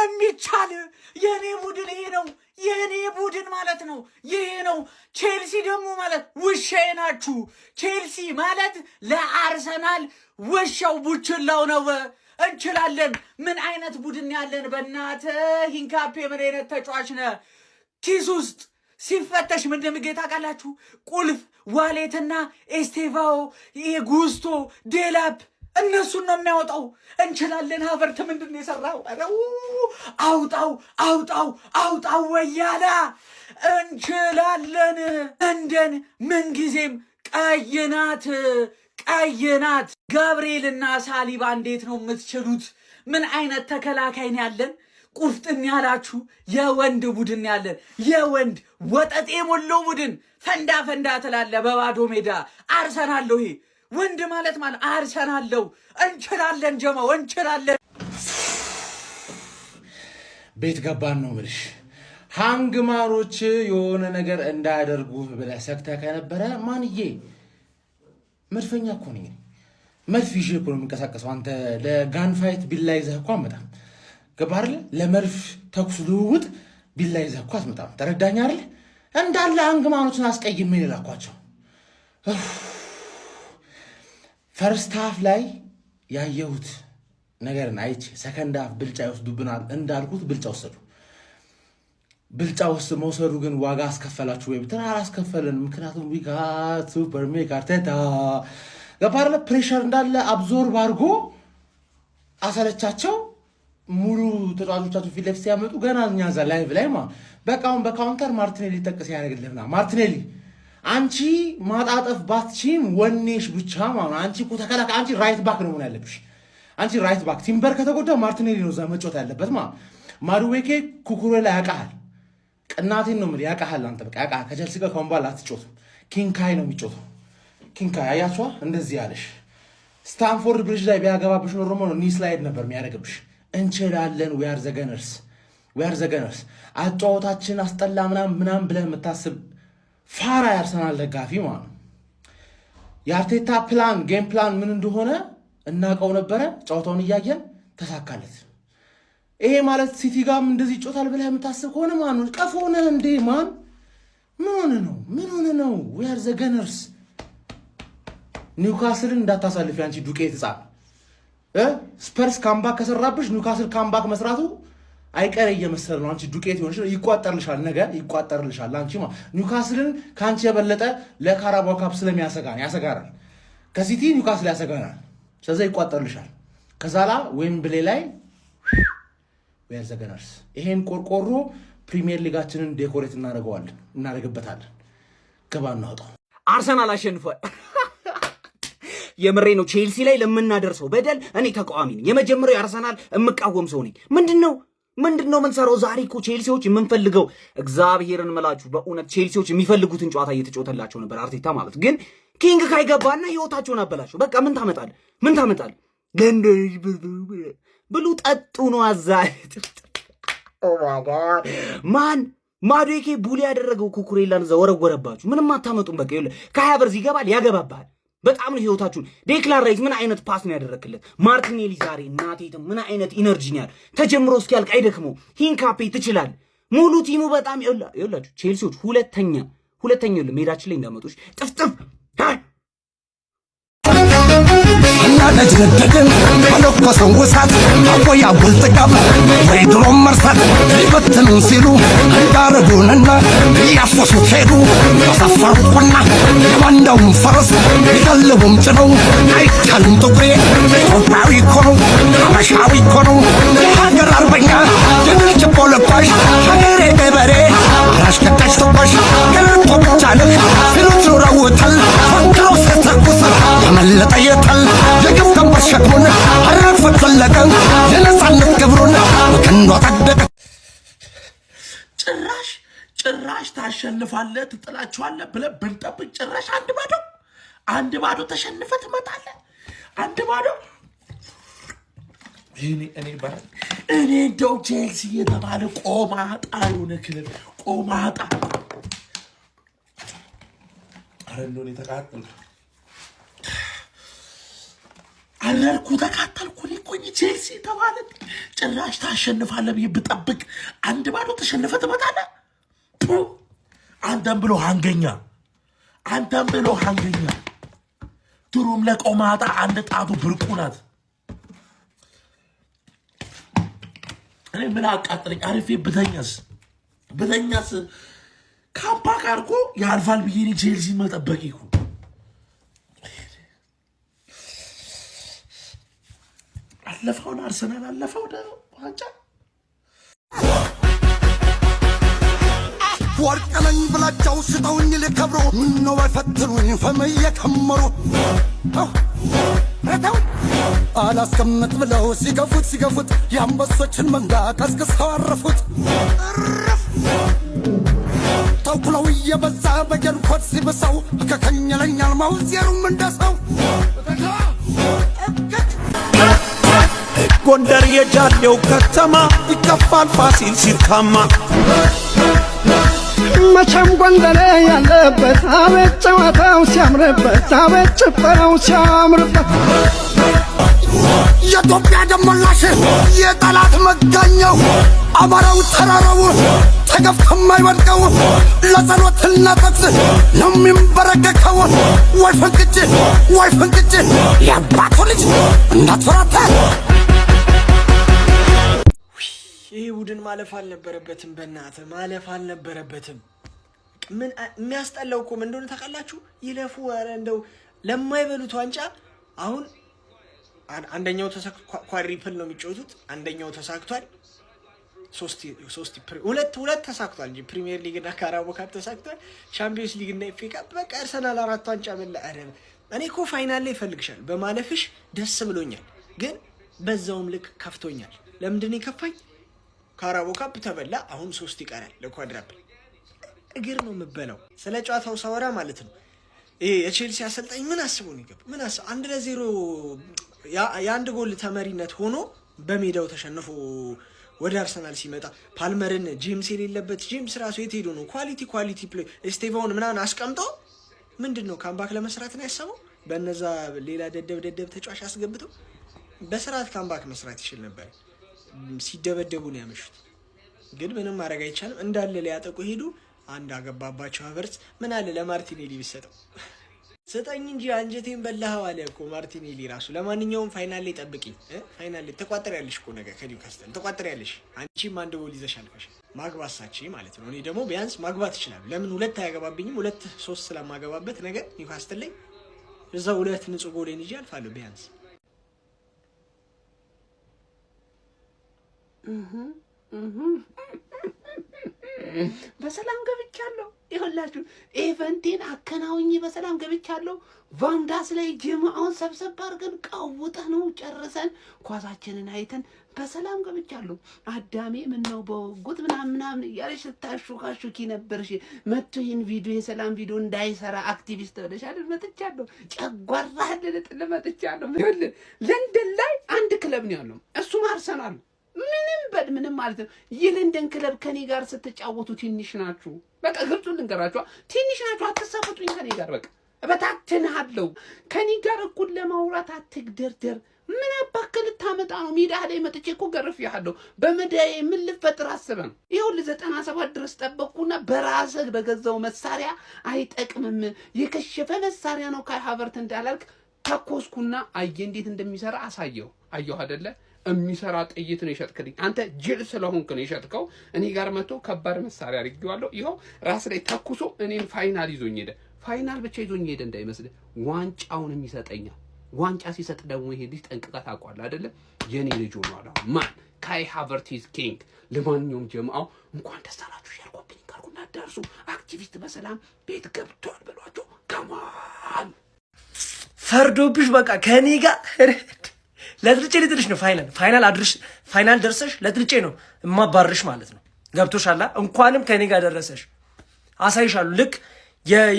የሚቻል የኔ ቡድን ይሄ ነው። የኔ ቡድን ማለት ነው ይሄ ነው። ቼልሲ ደግሞ ማለት ውሻዬ ናችሁ። ቼልሲ ማለት ለአርሰናል ውሻው ቡችላው ነው። እንችላለን። ምን አይነት ቡድን ያለን በእናተ ሂንካፔ ምን አይነት ተጫዋች ነህ? ኪስ ውስጥ ሲፈተሽ ምን እንደሚገኝ ታውቃላችሁ? ቁልፍ፣ ዋሌትና ኤስቴቫኦ ጉስቶ ዴላፕ እነሱን ነው የሚያወጣው። እንችላለን። ሀቨርት ምንድን ነው የሰራው? አውጣው አውጣው አውጣው ወያላ። እንችላለን። እንደን ምንጊዜም ቀይናት ቀይናት። ጋብርኤልና ሳሊባ እንዴት ነው የምትችሉት? ምን አይነት ተከላካይ ነው ያለን? ቁፍጥን ያላችሁ የወንድ ቡድን ያለን፣ የወንድ ወጠጤ የሞላው ቡድን። ፈንዳ ፈንዳ ትላለ በባዶ ሜዳ። አርሰናል ይሄ ወንድ ማለት አርሰናል ነው። እንችላለን ጀማው እንችላለን። ቤት ገባን ነው የምልሽ። ሃንግማኖች የሆነ ነገር እንዳያደርጉ ብለህ ሰግተህ ከነበረ ማንዬ መድፈኛ እኮ ነኝ። መድፍ ይዤ እኮ ነው የምንቀሳቀሰው። አንተ ለጋን ፋይት ቢላ ይዘህ እኮ አትመጣም። ገባህ አይደል? ለመድፍ ተኩስ ልውውጥ ቢላ ይዘህ እኮ አትመጣም። ተረዳኝ አይደል? እንዳለ ሃንግማኖችን አስቀይሜ ልላኳቸው። ፈርስት ሃፍ ላይ ያየሁት ነገርን አይቼ ሰከንድ ሃፍ ብልጫ ይወስዱብናል እንዳልኩት ብልጫ ወሰዱ። ብልጫ ውስጥ መውሰዱ ግን ዋጋ አስከፈላችሁ ወይ ብትል አላስከፈልን። ምክንያቱም ዊጋ ሱፐር ሜክ አርቴታ ገባለ ፕሬሸር እንዳለ አብዞርብ አድርጎ አሰለቻቸው። ሙሉ ተጫዋቾቻቸው ፊት ለፊት ሲያመጡ ገና እኛ እዛ ላይቭ ላይ በቃውን በካውንተር ማርቲኔሊ ጠቅስ ያደርግልህና ማርቲኔሊ አንቺ ማጣጠፍ ባትቺም ወኔሽ ብቻ ማለት አንቺ እኮ ተከላካይ፣ አንቺ ራይት ባክ ነው ሆነ ያለብሽ። አንቺ ራይት ባክ ቲምበር ከተጎዳ ማርቲኔሊ ነው እዛ መጮት ያለበት ማዱዌኬ ኩኩሬላ ያውቃል። ቅናቴን ነው የምልህ ያውቃል። አንተ በቃ ያውቃል። ከቸልሲ ጋር ኮምባል አትጮትም። ኪንካይ ነው የሚጮተው። ኪንካይ አያችኋ እንደዚህ ያለሽ ስታንፎርድ ብሪጅ ላይ ቢያገባብሽ ኖሮ ነው ኒ ስላይድ ነበር የሚያደርግብሽ። እንችላለን። ዊ አር ዘ ገነርስ አጫወታችን አስጠላ ምናምን ብለህ የምታስብ ፋራ ያርሰናል ደጋፊ ማለት ነው። የአርቴታ ፕላን ጌም ፕላን ምን እንደሆነ እናውቀው ነበረ። ጨዋታውን እያየን ተሳካለት። ይሄ ማለት ሲቲ ጋርም እንደዚህ ይጮታል ብለህ የምታስብ ከሆነ ማን ነው ቀፎ ነህ እንዴ? ማን ምን ሆነ ነው? ዊ አር ዘ ገነርስ። ኒውካስልን እንዳታሳልፍ አንቺ ዱቄት ህጻን። ስፐርስ ካምባክ ከሰራብሽ ኒውካስል ካምባክ መስራቱ አይቀር እየመሰለ ነው። አንቺ ዱቄት ይሆንሽ ይቋጠርልሻል፣ ነገ ይቋጠርልሻል። አንቺ ኒውካስልን ካንቺ የበለጠ ለካራባው ካፕ ያሰጋራል። ከሲቲ ኒውካስል ያሰጋራል። ስለዚህ ይቋጠርልሻል። ከዛላ ዌምብሌ ላይ ዌር ዘ ገነርስ። ይሄን ቆርቆሮ ፕሪሚየር ሊጋችንን ዴኮሬት እናደርግበታለን። ገባ እናውጣው። አርሰናል አሸንፏል። የምሬ ነው። ቼልሲ ላይ ለምናደርሰው በደል እኔ ተቃዋሚ ነኝ። የመጀመሪያው አርሰናል የምቃወም ሰው ነኝ። ምንድነው የምንሰራው? ዛሬ እኮ ቼልሲዎች የምንፈልገው እግዚአብሔርን መላችሁ በእውነት ቼልሲዎች የሚፈልጉትን ጨዋታ እየተጫወተላቸው ነበር አርቴታ ማለት። ግን ኪንግ ካይገባና ህይወታቸውን አበላቸው። በቃ ምን ታመጣል? ለንደይ ብሉ ጠጡ ነው አዛት። ማን ማዱዌኬ ቡሊ ያደረገው ኩኩሬላን እዛ ወረወረባችሁ። ምንም አታመጡም። በቃ ይኸውልህ ከሃቨርዝ ይገባል ያገባባል። በጣም ነው ህይወታችሁን። ዴክላን ራይስ ምን አይነት ፓስ ነው ያደረክለት? ማርቲኔሊ ዛሬ እናቴትም ምን አይነት ኢነርጂ ነው ያለው? ተጀምሮ እስኪያልቅ አይደክመው። ሂንካፔ ትችላል። ሙሉ ቲሙ በጣም ይኸውላችሁ ቼልሲዎች ሁለተኛ ሜዳችን ላይ እንዳመጡሽ ጥፍጥፍ ነጅነደድን በለኮሰው ውሳት አቆያ ውልጥቃም ወይ ድሮም መርሳት ሊበትኑን ሲሉ እንዳረዱንና እያፈሱት ሄዱ። በሰፈሩቁና የባንዳውን ፈረስ ሊቀልቡም ጭነው አይቻልም ጥቁሬ ኢትዮጵያዊ እኮ ነው ሀበሻዊ እኮ ነው ሀገር አርበኛ የድል ችቦ ለኳሽ ሀገሬ ገበሬ አራሽ ከታች ተኳሽ ገለጦ ብቻ ነህ ሲሉት ኑረውታል። ፈንክረው ሲተኩስ የመለጠ የታል የግፍ ቀንበር ሸክሙን አረግፈት ፈለቀ የነፃነት ክብሩን በቀንዷ ታደቀ። ጭራሽ ታሸንፋለህ ትጥላችኋለህ ብለህ ብንጠብቅ ጭራሽ አንድ ባዶ ተሸንፈህ ትመጣለህ። አንድ ባዶ እኔ እንደው ቼልሲ የተባለ ቆማጣ የሆነ ክለብ ቆማጣ አረንዶን የተቃጠልኩ አረርኩ ተቃጠልኩ። ሊቆኝ ቼልሲ ተባለ ጭራሽ ታሸንፋለህ ብዬ ብጠብቅ 1-0 ተሸንፈህ ትመጣለህ። አንተም ብሎ ሀንገኛ ድሮም ለቆማጣ አንድ ጣቱ ብርቁ ናት። እኔ ምን አቃጥለኝ አሪፌ ብተኛስ ካምፓ ካርኮ ያልፋል ብዬ እኔ ቼልሲን መጠበቅ ይኩ አለፈውን አርሰናል አለፈው ዋንጫ ወርቅነኝ ብላቸው ስጠውኝ ልከብሮ ምነው ባይፈትኑኝ ፈመየ ከመሩ አላስቀምጥ ብለው ሲገፉት የአንበሶችን መንጋ ቀስቅሰው አረፉት። ተኩለው እየበዛ በጀንኮት ሲብሰው ከከኘለኛል ማውዜሩም እንደሰው ጎንደር የጃሌው ከተማ ይከፋል ፋሲል ሲታማ መቼም ጎንደር ያለበት አቤት ጨዋታው ሲያምርበት አቤት ጭፈራው ሲያምርበት የኢትዮጵያ ደሞላሽ የጠላት መጋኛው አማራው ተራራው ተገፍቶ የማይወድቀው ለጸሎትና ጥቅስ ነው የሚንበረከከው። ወይ ፍንቅጭ የአባቱ ልጅ እንዳትፈራታ። ይህ ቡድን ማለፍ አልነበረበትም። በእናትህ ማለፍ አልነበረበትም። ምን የሚያስጠላው እኮ ምን እንደሆነ ታውቃላችሁ? ይለፉ ኧረ እንደው ለማይበሉት ዋንጫ አሁን አንደኛው ኳድሪፕል ነው የሚጫወቱት። አንደኛው ተሳክቷል። ሁለት ተሳክቷል እንጂ ፕሪሚየር ሊግ እና ካራቦ ካፕ ተሳክቷል። ቻምፒዮንስ ሊግ እና ኤፍ ኤ ካፕ በቃ አርሰናል 4 ዋንጫ በላ። እኔ እኮ ፋይናል ላይ ይፈልግሻል በማለፍሽ ደስ ብሎኛል፣ ግን በዛውም ልክ ከፍቶኛል። ለምንድን ነው የከፋኝ? ካራቦ ካፕ ተበላ፣ አሁን 3 ይቀራል ለኳድራፕል። እግር ነው የምበላው። ስለ ጨዋታው ሳወራ ማለት ነው የቼልሲ አሰልጣኝ ምን አስቦ ነው ይገባ? 1-0 የአንድ ጎል ተመሪነት ሆኖ በሜዳው ተሸንፎ ወደ አርሰናል ሲመጣ ፓልመርን ጄምስ የሌለበት ጄምስ ራሱ የት ሄዶ ነው ኳሊቲ ፕሌይ ስቴቫውን ምናምን አስቀምጦ ምንድን ነው ካምባክ ለመስራት ነው ያሰበው? በነዛ ሌላ ደደብ ተጫዋች አስገብተው በስርዓት ካምባክ መስራት ይችል ነበር። ሲደበደቡ ነው ያመሹት። ግን ምንም ማድረግ አይቻልም። እንዳለ ሊያጠቁ ሄዱ። አንድ አገባባቸው ሀቨርትዝ። ምን አለ ለማርቲኔሊ ቢሰጠው ስጠኝ እንጂ አንጀቴን በላኸው አለ እኮ ማርቲኔሊ ራሱ። ለማንኛውም ፋይናል ላይ ጠብቂኝ። ፋይናል ላይ ተቋጥሪያለሽ እኮ ነገ ከኒውካስትል ተቋጥሪያለሽ። አንቺም 1 ጎል ይዘሽ አልፈሻል። ማግባሳች ማለት ነው። እኔ ደግሞ ቢያንስ ማግባት ይችላል። ለምን 2 አያገባብኝም? 2-3 ስለማገባበት ነገ ኒውካስትል ላይ እዛው 2 ንጹህ ጎሌን ይዤ አልፋለሁ ቢያንስ። በሰላም ገብቻለሁ። ይኸውላችሁ ኢቨንቴን አከናውኜ በሰላም ገብቻለሁ። ቫንዳስ ላይ ጀማውን ሰብሰብ አድርገን ቀውጠህ ነው ጨርሰን ኳሳችንን አይተን በሰላም ገብቻለሁ። አዳሜ ምን ነው በጉት ምናምን እያለሽ ስታሹካሹኪ ነበርሽ። መጥቶ ይህን ቪዲዮ የሰላም ቪዲዮ እንዳይሰራ አክቲቪስት ብለሽ አይደል? መጥቻለሁ። ጨጓራህ ልጥል መጥቻለሁ። ለንደን ላይ አንድ ክለብ ነው ያለው፣ እሱም አርሰናል። ምንም ማለት ነው። የለንደን ክለብ ከኔ ጋር ስትጫወቱ ትንሽ ናችሁ። በቃ ግልጹን ልንገራችሁ፣ ትንሽ ናችሁ። አትሳፈጡኝ ከኔ ጋር። በቃ እበታትንሃለሁ። ከኔ ጋር እኩል ለማውራት አትግደርደር። ምን አባክህ ልታመጣ ነው? ሜዳ ላይ መጥቼ እኮ ገርፌሃለሁ። በመዳዬ ምን ልፈጥር አስበህ ነው? ይኸውልህ 97 ድረስ ጠበቅኩና በራስህ በገዛው መሳሪያ አይጠቅምም፣ የከሸፈ መሳሪያ ነው ካይ ሃቨርት እንዳላልክ ተኮስኩና አየ እንዴት እንደሚሰራ አሳየው። አየሁ አይደለ? የሚሰራ ጥይት ነው የሸጥክልኝ። አንተ ጅል ስለሆንክ ነው የሸጥከው። እኔ ጋር መጥቶ ከባድ መሳሪያ አድርጌዋለሁ። ይኸው ራስ ላይ ተኩሶ እኔን ፋይናል ይዞኝ ሄደ። ፋይናል ብቻ ይዞኝ ሄደ እንዳይመስልህ፣ ዋንጫውንም ይሰጠኛል። ዋንጫ ሲሰጥ ደግሞ ይሄ ልጅ ጠንቅቀህ ታውቀዋለህ አይደለ? የኔ ልጅ ሆኗል። ማን ካይ ሃቨርትዝ ኪንግ። ለማንኛውም ጀማው እንኳን ደስ አላችሁ ያልኩብኝ ካልኩና ደርሱ አክቲቪስት በሰላም ቤት ገብቷል በሏቸው። ከማን ፈርዶብሽ በቃ ከኔ ጋር ለትልጬ ልጥልሽ ነው። ፋይናል ደርሰሽ ለትልጬ ነው እማባርሽ ማለት ነው። ገብቶሻላ? እንኳንም ከኔ ጋር ደረሰሽ። አሳይሻለሁ ልክ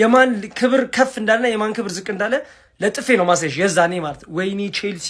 የማን ክብር ከፍ እንዳለ የማን ክብር ዝቅ እንዳለ ለጥፌ ነው ማሳይሽ የዛኔ ማለት ነው። ወይኔ ቼልሲ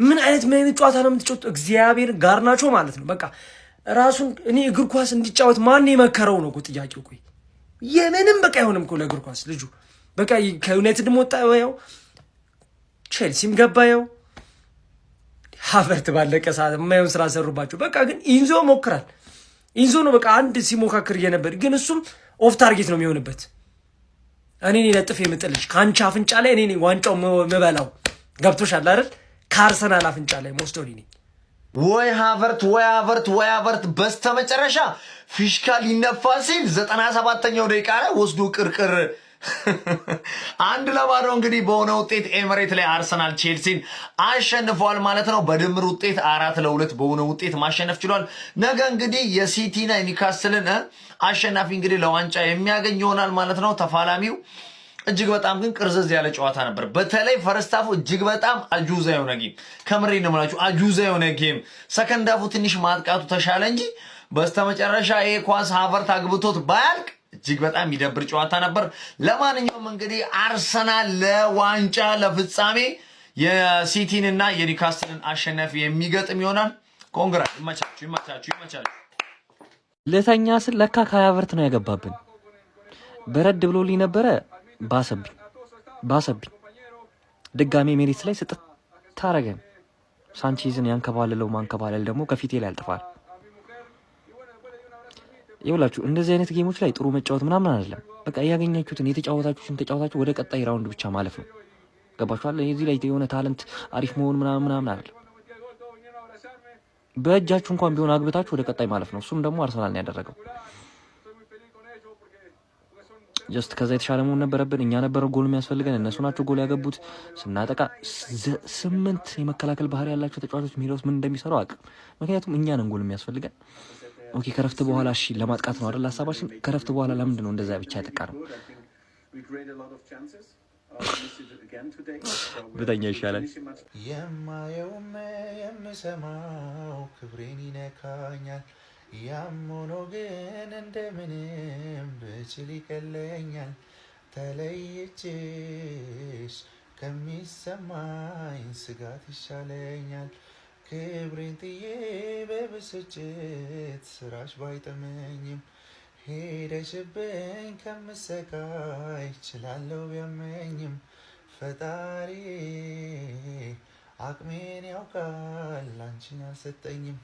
ምን አይነት ጨዋታ ነው የምትጫወቱት? እግዚአብሔር ጋርናቾ ማለት ነው። በቃ ራሱን እኔ እግር ኳስ እንዲጫወት ማን የመከረው ነው እኮ ጥያቄው። ቆይ የምንም በቃ አይሆንም እኮ ለእግር ኳስ ልጁ። በቃ ከዩናይትድም ወጣ፣ ያው ቼልሲም ገባ። ያው ሀቨርት ባለቀ ሰዓት የማይሆን ስራ ሰሩባቸው። በቃ ግን ኢንዞ ሞክራል። ኢንዞ ነው በቃ አንድ ሲሞካክር እየነበር ግን እሱም ኦፍ ታርጌት ነው የሚሆንበት። እኔ ለጥፍ የምጥልሽ ከአንቺ አፍንጫ ላይ እኔ ዋንጫው መበላው ገብቶሻል አይደል? ከአርሰናል አፍንጫ ላይ ሞስቶኒ ነኝ። ወይ ሀቨርት በስተመጨረሻ ፊሽካ ሊነፋ ሲል 97ኛው ደቂቃ ላይ ወስዶ ቅርቅር 1-0 እንግዲህ በሆነ ውጤት ኤምሬት ላይ አርሰናል ቼልሲን አሸንፏል ማለት ነው። በድምር ውጤት 4-2 በሆነ ውጤት ማሸነፍ ችሏል። ነገ እንግዲህ የሲቲና ኒውካስልን አሸናፊ እንግዲህ ለዋንጫ የሚያገኝ ይሆናል ማለት ነው። ተፋላሚው እጅግ በጣም ግን ቅርዝዝ ያለ ጨዋታ ነበር። በተለይ ፈርስታፉ እጅግ በጣም አጁዛ የሆነ ጌም፣ ከምሬ ነው የምላችሁ አጁዛ የሆነ ጌም። ሰከንዳፉ ትንሽ ማጥቃቱ ተሻለ እንጂ በስተመጨረሻ ይሄ ኳስ ሀቨርት አግብቶት ባያልቅ እጅግ በጣም የሚደብር ጨዋታ ነበር። ለማንኛውም እንግዲህ አርሰናል ለዋንጫ ለፍጻሜ የሲቲን እና የኒውካስትልን አሸናፊ የሚገጥም ይሆናል። ኮንግራ ይመቻችሁ። ለተኛ ስል ለካ ከሀቨርት ነው ያገባብን። በረድ ብሎልኝ ነበረ። ባሰብኝ ድጋሜ ሜሪትስ ላይ ስጥት ታረገን። ሳንቼዝን ያንከባለለው ማንከባለል ደግሞ ከፊቴ ላይ አልጥፋል። ይኸውላችሁ እንደዚህ አይነት ጌሞች ላይ ጥሩ መጫወት ምናምን አይደለም። በቃ ያገኛችሁትን የተጫወታችሁትን ተጫወታችሁ ወደ ቀጣይ ራውንድ ብቻ ማለፍ ነው። ገባችኋል? እዚህ ላይ የሆነ ታለንት አሪፍ መሆን ምናምን አይደለም። በእጃችሁ እንኳን ቢሆን አግብታችሁ ወደ ቀጣይ ማለፍ ነው። እሱም ደግሞ አርሰናል ነው ያደረገው። ጀስት ከዛ የተሻለ መሆን ነበረብን። እኛ ነበረ ጎል የሚያስፈልገን፣ እነሱ ናቸው ጎል ያገቡት። ስናጠቃ 8 የመከላከል ባህሪ ያላቸው ተጫዋቾች ሜዳውስ ምን እንደሚሰሩ አቅም። ምክንያቱም እኛ ነን ጎል የሚያስፈልገን። ኦኬ ከረፍት በኋላ እሺ ለማጥቃት ነው አይደል ሐሳባችን። ከረፍት በኋላ ለምንድን ነው እንደዛ ብቻ ያጠቃነው? በተኛ ይሻላል። የማየውም የምሰማው ክብሬን ይነካኛል። ያም ሆኖ ግን እንደምንም ብችል ይቀለኛል። ተለይቼሽ ከሚሰማኝ ስጋት ይሻለኛል። ክብሬን ጥዬ በብስጭት ስራሽ ባይጠመኝም ሄደሽብኝ ከምሰቃይ ችላለው ቢያመኝም ፈጣሪ አቅሜን ያውቃል አንቺን አልሰጠኝም።